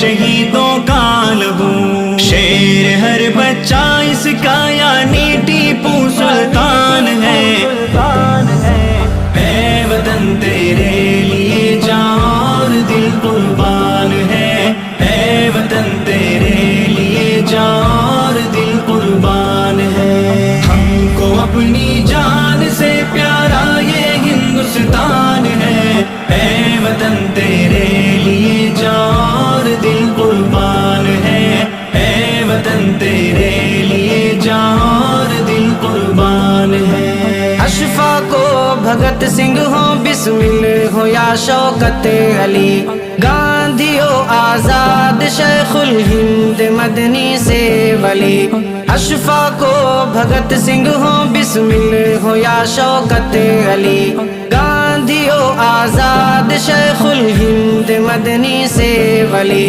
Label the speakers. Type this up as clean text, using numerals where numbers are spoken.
Speaker 1: شہیدوں کا لہو، شیر ہر بچہ اس کا یعنی ٹیپو سلطان ہے۔ اے وطن تیرے لیے جان اور دل قربان ہے، اے وطن تیرے لیے جان اور دل قربان ہے۔ ہم کو اپنی جان سے پیارا یہ ہندوستان ہے، اے وطن تیرے لیے جان اور دل قربان ہے، اے وطن تیرے لیے جان اور دل قربان ہے۔
Speaker 2: اشفاق و بھگت سنگھ ہو، بسمل ہو یا شوکت علی، گاندھی ہو آزاد شیخ الہند مدنی سے ولی۔ اشفاق و بھگت سنگھ ہو، بسمل ہو یا شوکت علی، گاندھی ہو آزاد شیخ الہند مدنی سے ولی۔